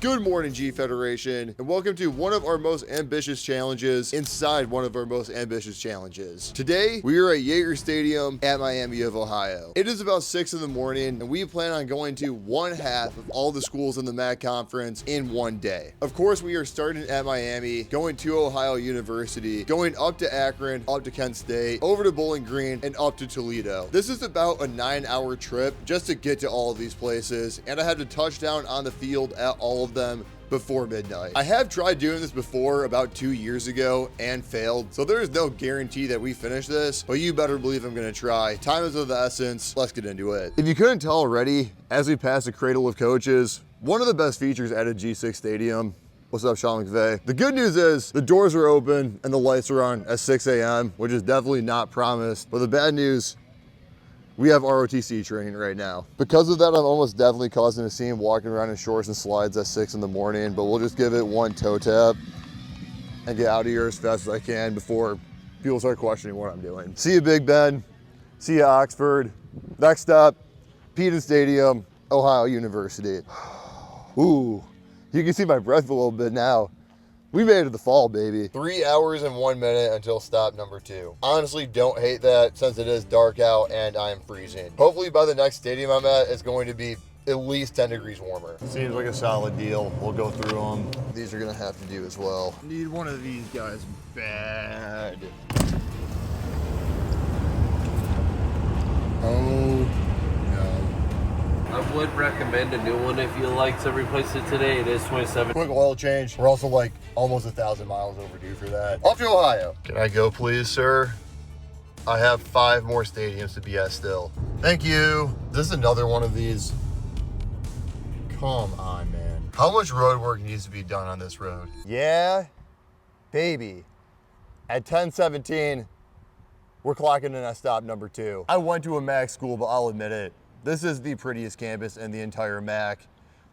Good morning, G Federation, and welcome to one of our most ambitious challenges inside one of our most ambitious challenges. Today, we are at Yager Stadium at Miami of Ohio. It is about 6 in the morning, and we plan on going to one half of all the schools in the MAC conference in one day. Of course, we are starting at Miami, going to Ohio University, going up to Akron, up to Kent State, over to Bowling Green, and up to Toledo. This is about a 9-hour trip just to get to all of these places, and I have to touch down on the field at all of them before midnight. I have tried doing this before about 2 years ago and failed, so there is no guarantee that we finish this, but you better believe I'm gonna try. Time is of the essence. Let's get into it. If you couldn't tell already, as we pass the cradle of coaches, one of the best features at a G6 stadium. What's up, Sean McVay? The good news is the doors are open and the lights are on at 6 a.m., which is definitely not promised, but the bad news, we have ROTC training right now. Because of that, I'm almost definitely causing a scene walking around in shorts and slides at 6 in the morning, but we'll just give it one toe tap and get out of here as fast as I can before people start questioning what I'm doing. See you, Big Ben. See you, Oxford. Next up, Peden Stadium, Ohio University. Ooh, you can see my breath a little bit now. We made it to the fall, baby. 3 hours and 1 minute until stop number 2. Honestly, don't hate that since it is dark out and I'm freezing. Hopefully by the next stadium I'm at, it's going to be at least 10 degrees warmer. Seems like a solid deal. We'll go through them. These are gonna have to do as well. Need one of these guys bad. Oh. I would recommend a new one if you like to replace it today. It is 27. Quick oil change. We're also like almost 1,000 miles overdue for that. Off to Ohio. Can I go, please, sir? I have 5 more stadiums to be at still. Thank you. This is another one of these. Come on, man. How much road work needs to be done on this road? Yeah, baby. At 10:17, we're clocking in at stop number 2. I went to a MAC school, but I'll admit it. This is the prettiest campus in the entire MAC.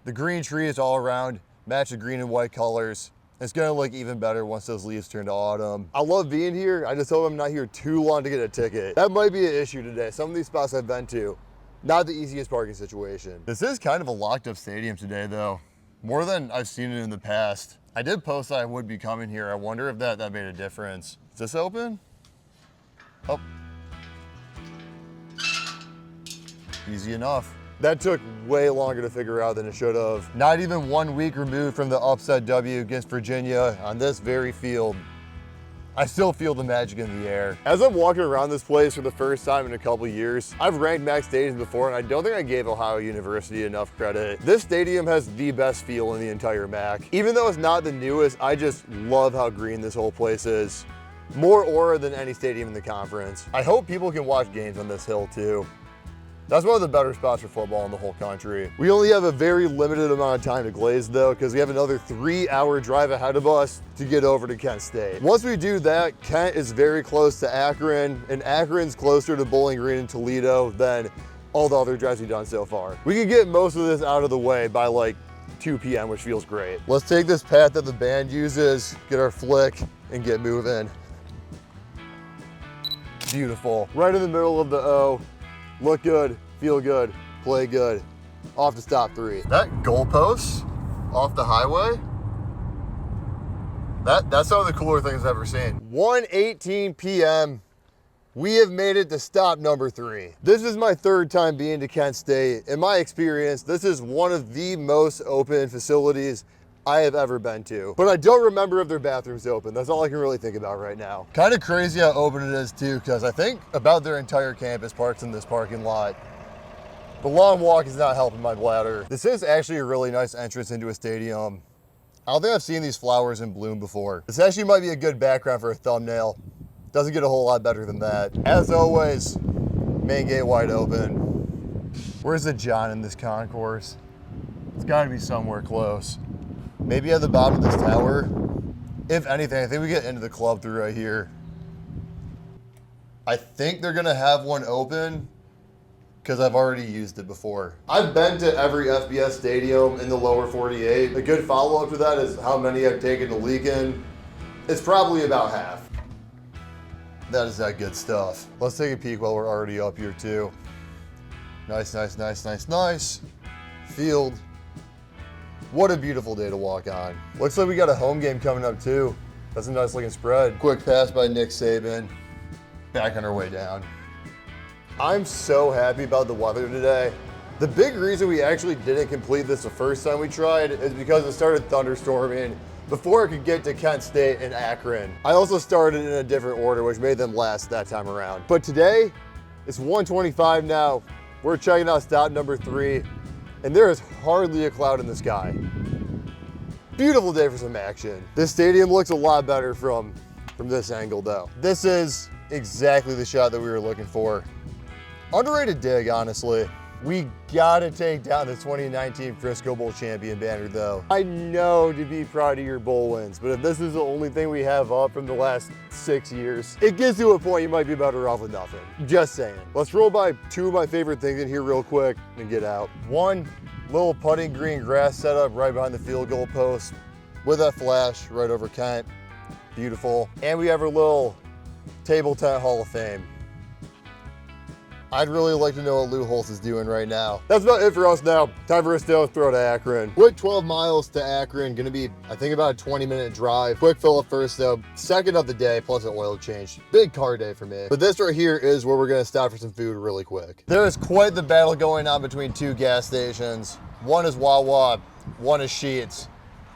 The green trees all around match the green and white colors. It's gonna look even better once those leaves turn to autumn. I love being here. I just hope I'm not here too long to get a ticket. That might be an issue today. Some of these spots I've been to, not the easiest parking situation. This is kind of a locked up stadium today though, more than I've seen it in the past. I did post that I would be coming here. I wonder if that made a difference. Is this open? Oh. Easy enough. That took way longer to figure out than it should have. Not even 1 week removed from the upset W against Virginia on this very field. I still feel the magic in the air. As I'm walking around this place for the first time in a couple years, I've ranked MAC stadiums before and I don't think I gave Ohio University enough credit. This stadium has the best feel in the entire MAC. Even though it's not the newest, I just love how green this whole place is. More aura than any stadium in the conference. I hope people can watch games on this hill too. That's one of the better spots for football in the whole country. We only have a very limited amount of time to glaze though, because we have another 3-hour drive ahead of us to get over to Kent State. Once we do that, Kent is very close to Akron, and Akron's closer to Bowling Green and Toledo than all the other drives we've done so far. We can get most of this out of the way by like 2 p.m., which feels great. Let's take this path that the band uses, get our flick, and get moving. Beautiful. Right in the middle of the O. Look good, feel good, play good. Off to stop 3. That goalpost off the highway, that's some of the cooler things I've ever seen. 1:18 p.m. We have made it to stop number 3. This is my 3rd time being to Kent State. In my experience, this is one of the most open facilities I have ever been to. But I don't remember if their bathroom's open. That's all I can really think about right now. Kind of crazy how open it is too, because I think about their entire campus parks in this parking lot. The long walk is not helping my bladder. This is actually a really nice entrance into a stadium. I don't think I've seen these flowers in bloom before. This actually might be a good background for a thumbnail. Doesn't get a whole lot better than that. As always, main gate wide open. Where's the John in this concourse? It's gotta be somewhere close. Maybe at the bottom of this tower. If anything, I think we get into the club through right here. I think they're gonna have one open because I've already used it before. I've been to every FBS stadium in the lower 48. A good follow-up to that is how many I've taken to Lincoln. It's probably about half. That is that good stuff. Let's take a peek while we're already up here too. Nice, nice, nice, nice, nice. Field. What a beautiful day to walk on. Looks like we got a home game coming up too. That's a nice looking spread. Quick pass by Nick Saban. Back on our way down. I'm so happy about the weather today. The big reason we actually didn't complete this the first time we tried is because it started thunderstorming before it could get to Kent State and Akron. I also started in a different order, which made them last that time around. But today, it's 1:25 now. We're checking out stop number 3, and there is hardly a cloud in the sky. Beautiful day for some action. This stadium looks a lot better from this angle though. This is exactly the shot that we were looking for. Underrated dig, honestly. We gotta take down the 2019 Frisco Bowl champion banner though. I know to be proud of your bowl wins, but if this is the only thing we have up from the last 6 years, it gets to a point you might be better off with nothing. Just saying. Let's roll by 2 of my favorite things in here real quick and get out. One, little putting green grass setup right behind the field goal post with that flash right over Kent. Beautiful. And we have our little table tent Hall of Fame. I'd really like to know what Lou Holtz is doing right now. That's about it for us now. Time for us to throw to Akron. Quick 12 miles to Akron. Gonna be, I think, about a 20-minute drive. Quick fill up first though. Second of the day, plus an oil change. Big car day for me. But this right here is where we're gonna stop for some food really quick. There is quite the battle going on between 2 gas stations. One is Wawa, one is Sheetz.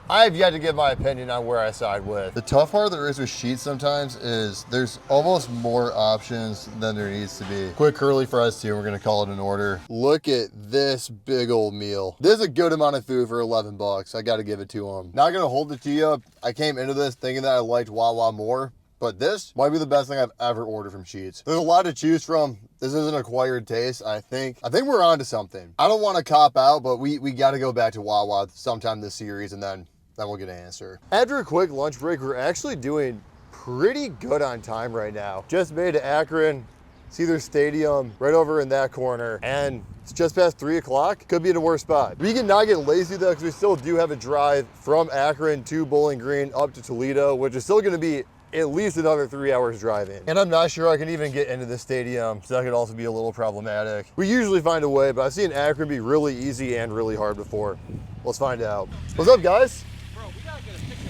I have yet to give my opinion on where I side with. The tough part there is with Sheetz sometimes is there's almost more options than there needs to be. Quick curly fries too, we're gonna call it an order. Look at this big old meal. This is a good amount of food for 11 bucks. I gotta give it to them. Not gonna hold it to you. I came into this thinking that I liked Wawa more, but this might be the best thing I've ever ordered from Sheetz. There's a lot to choose from. This is an acquired taste, I think. I think we're onto something. I don't wanna cop out, but we gotta go back to Wawa sometime this series and then we'll get an answer. After a quick lunch break, we're actually doing pretty good on time right now. Just made to Akron, see their stadium right over in that corner, and it's just past 3 o'clock. Could be in a worse spot. We can not get lazy though, because we still do have a drive from Akron to Bowling Green up to Toledo, which is still gonna be at least another 3 hours driving. And I'm not sure I can even get into the stadium, so that could also be a little problematic. We usually find a way, but I've seen Akron be really easy and really hard before. Let's find out. What's up, guys?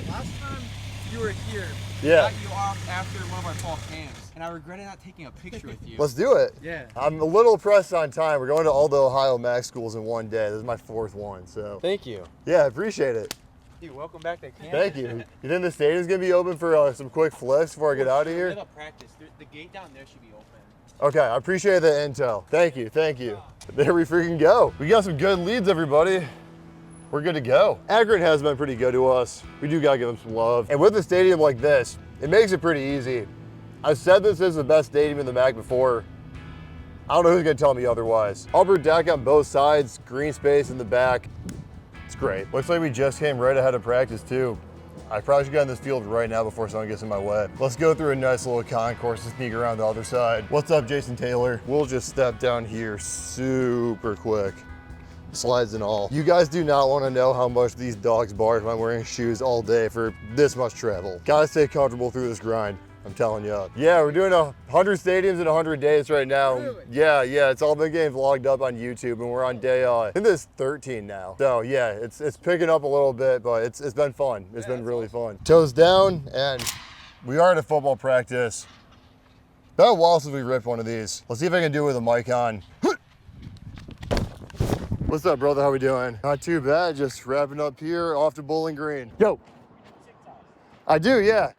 Last time you were here, yeah, I got you off after one of our fall camps, and I regretted not taking a picture with you. Let's do it. Yeah. I'm a little pressed on time. We're going to all the Ohio Mac schools in one day. This is my 4th one, so. Thank you. Yeah, I appreciate it. Dude, welcome back to camp. Thank you. You think the stadium's gonna be open for some quick flips before I get out of here? We have a practice. The gate down there should be open. Okay, I appreciate the intel. Thank you, thank you. There we freaking go. We got some good leads, everybody. We're good to go. Akron has been pretty good to us. We do gotta give them some love. And with a stadium like this, it makes it pretty easy. I've said this is the best stadium in the MAC before. I don't know who's gonna tell me otherwise. Upper deck on both sides, green space in the back. It's great. Looks like we just came right ahead of practice too. I probably should get in this field right now before someone gets in my way. Let's go through a nice little concourse and sneak around the other side. What's up, Jason Taylor? We'll just step down here super quick. Slides and all. You guys do not want to know how much these dogs bark when I'm wearing shoes all day for this much travel. Gotta stay comfortable through this grind, I'm telling you. Yeah, we're doing 100 stadiums in 100 days right now. Really? Yeah, it's all been getting vlogged up on YouTube, and we're on day, I think this is 13 now. So yeah, it's picking up a little bit, but it's been fun. It's been really fun. Toes down, and we are at a football practice. Been a while since we ripped one of these. Let's see if I can do it with a mic on. What's up, brother? How we doing? Not too bad. Just wrapping up here off to Bowling Green. Yo. I do, yeah.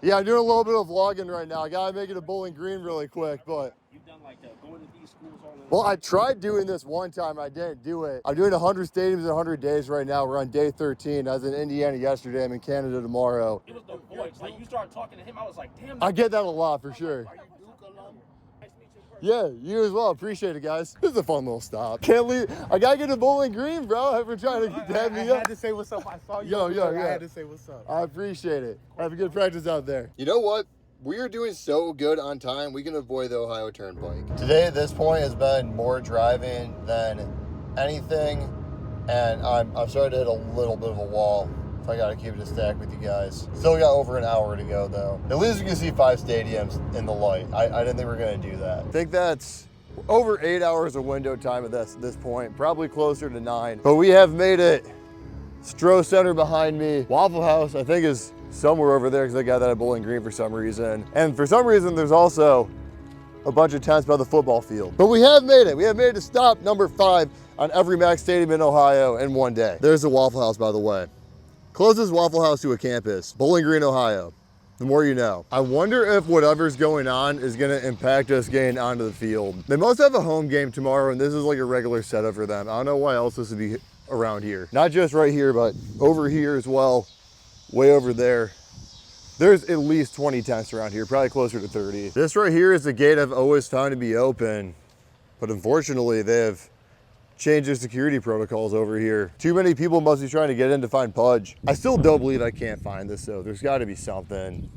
Yeah, I'm doing a little bit of vlogging right now. I gotta make it to Bowling Green really quick, but. You've done like going to these schools all over. Well, I tried doing this one time. I didn't do it. I'm doing 100 stadiums in 100 days right now. We're on day 13. I was in Indiana yesterday. I'm in Canada tomorrow. It was the voice. Like you started talking to him, I was like, damn. I get that a lot for sure. Are you Duke alum? Nice to meet you in person. Yeah, you as well. Appreciate it, guys. This is a fun little stop. Can't leave. I gotta get to Bowling Green, bro. Ever trying to have me I up? had to say what's up. I saw you. Yo. I had to say what's up. I appreciate it. Have a good practice out there. You know what? We are doing so good on time, we can avoid the Ohio Turnpike. Today at this point has been more driving than anything, and I'm starting to hit a little bit of a wall if I gotta keep it a stack with you guys. Still got over an hour to go though. At least we can see 5 stadiums in the light. I didn't think we were gonna do that. I think that's over 8 hours of window time at this point, probably closer to 9. But we have made it Stroh Center behind me. Waffle House, I think, is somewhere over there because I got that at Bowling Green for some reason. And for some reason, there's also a bunch of tents by the football field. But we have made it. We have made it to stop number 5 on every Mac stadium in Ohio in one day. There's the Waffle House, by the way. Closest Waffle House to a campus, Bowling Green, Ohio. The more you know. I wonder if whatever's going on is gonna impact us getting onto the field. They must have a home game tomorrow, and this is like a regular setup for them. I don't know why else this would be around here. Not just right here, but over here as well, way over there. There's at least 20 tents around here, probably closer to 30. This right here is the gate I've always found to be open, but unfortunately they have changed their security protocols over here. Too many people must be trying to get in to find Pudge. I still don't believe I can't find this though. There's gotta be something.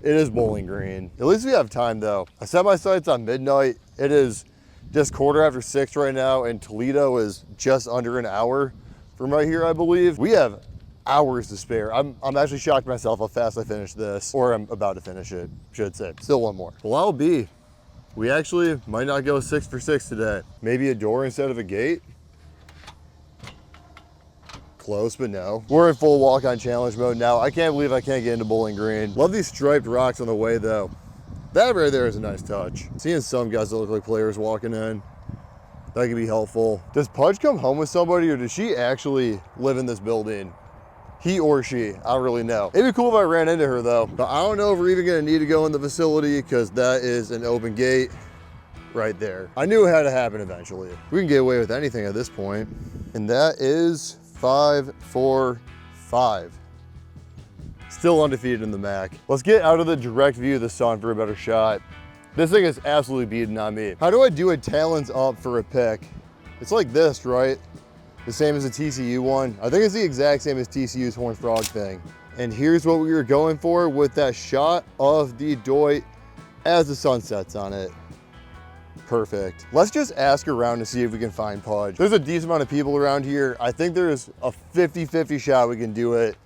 It is Bowling Green. At least we have time though. I set my sights on midnight. It is just 6:15 right now, and Toledo is just under an hour from right here, I believe. We have hours to spare. I'm actually shocked myself how fast I finished this, or I'm about to finish it, should say. Still one more. Well, I'll be. We actually might not go 6 for 6 today. Maybe a door instead of a gate. Close, but no. We're in full walk-on challenge mode now. I can't believe I can't get into Bowling Green. Love these striped rocks on the way though. That right there is a nice touch. Seeing some guys that look like players walking in, that could be helpful. Does Pudge come home with somebody, or does she actually live in this building? He or she, I don't really know. It'd be cool if I ran into her though, but I don't know if we're even gonna need to go in the facility because that is an open gate right there. I knew it had to happen eventually. We can get away with anything at this point. And that is 5-4-5. Still undefeated in the MAC. Let's get out of the direct view of the sun for a better shot. This thing is absolutely beating on me. How do I do a talons up for a pick? It's like this, right? The same as the TCU one. I think it's the exact same as TCU's Horned Frog thing. And here's what we were going for with that shot of the Doit as the sun sets on it. Perfect. Let's just ask around to see if we can find Pudge. There's a decent amount of people around here. I think there's a 50-50 shot we can do it,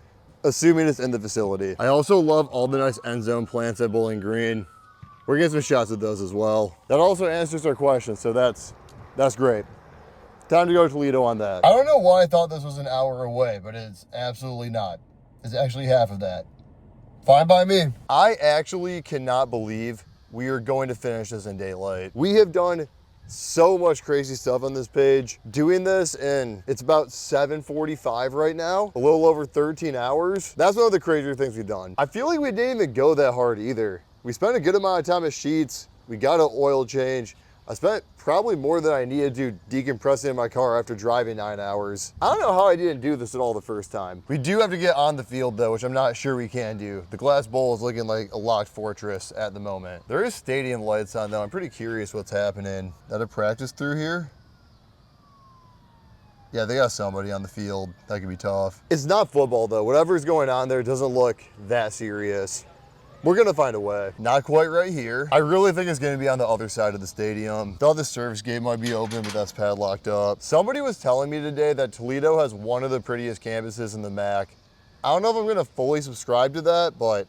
assuming it's in the facility. I also love all the nice end zone plants at Bowling Green. We're getting some shots at those as well. That also answers our question, so that's great. Time to go to Toledo on that. I don't know why I thought this was an hour away, but it's absolutely not. It's actually half of that. Fine by me. I actually cannot believe we are going to finish this in daylight. We have done so much crazy stuff on this page. Doing this in, it's about 7:45 right now, a little over 13 hours. That's one of the crazier things we've done. I feel like we didn't even go that hard either. We spent a good amount of time at Sheets. We got an oil change. I spent probably more than I needed to decompressing in my car after driving 9 hours. I don't know how I didn't do this at all the first time. We do have to get on the field though, which I'm not sure we can do. The glass bowl is looking like a locked fortress at the moment. There is stadium lights on though. I'm pretty curious what's happening. That a practice through here? Yeah, they got somebody on the field. That could be tough. It's not football though. Whatever's going on there doesn't look that serious. We're gonna find a way. Not quite right here. I really think it's gonna be on the other side of the stadium. Thought the service gate might be open, but that's padlocked up. Somebody was telling me today that Toledo has one of the prettiest campuses in the MAC. I don't know if I'm gonna fully subscribe to that, but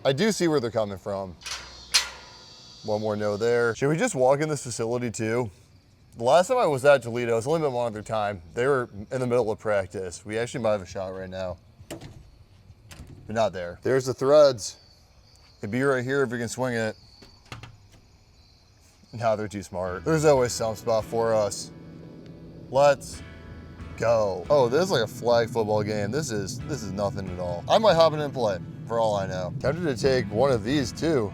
I do see where they're coming from. One more no there. Should we just walk in this facility too? The last time I was at Toledo, it's only been one other time. They were in the middle of practice. We actually might have a shot right now, but not there. There's the threads. It'd be right here if we can swing it. No, they're too smart. There's always some spot for us. Let's go. Oh, this is like a flag football game. This is nothing at all. I might hop in and play, for all I know. Tempted to take one of these too.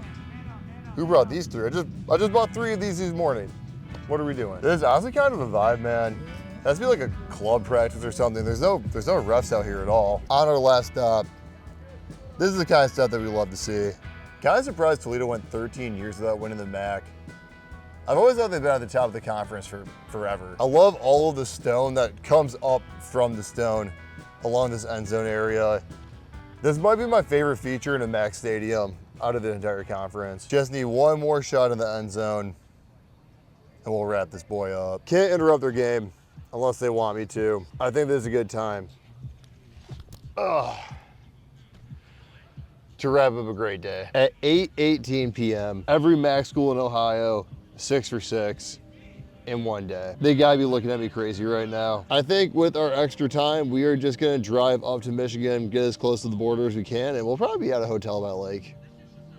Who brought these through? I just bought 3 of these this morning. What are we doing? This is honestly kind of a vibe, man. That's be like a club practice or something. There's no refs out here at all. On our last stop, this is the kind of stuff that we love to see. Kind of surprised Toledo went 13 years without winning the MAC. I've always thought they've been at the top of the conference for forever. I love all of the stone that comes up from the stone along this end zone area. This might be my favorite feature in a MAC stadium out of the entire conference. Just need one more shot in the end zone and we'll wrap this boy up. Can't interrupt their game unless they want me to. I think this is a good time. To wrap up a great day. At 8:18 p.m., every MAC school in Ohio, 6 for 6. in one day. They gotta be looking at me crazy right now. I think with our extra time, we are just gonna drive up to Michigan, get as close to the border as we can, and we'll probably be at a hotel by like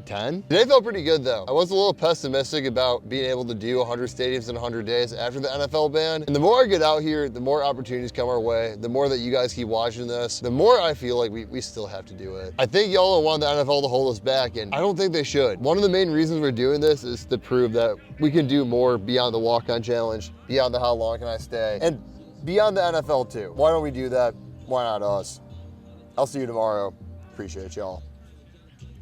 10. Today felt pretty good though. I was a little pessimistic about being able to do 100 stadiums in 100 days after the NFL ban. And the more I get out here, the more opportunities come our way. The more that you guys keep watching this, the more I feel like we still have to do it. I think y'all want the NFL to hold us back, and I don't think they should. One of the main reasons we're doing this is to prove that we can do more beyond the walk-on challenge, beyond the how long can I stay, and beyond the NFL too. Why don't we do that? Why not us? I'll see you tomorrow. Appreciate y'all.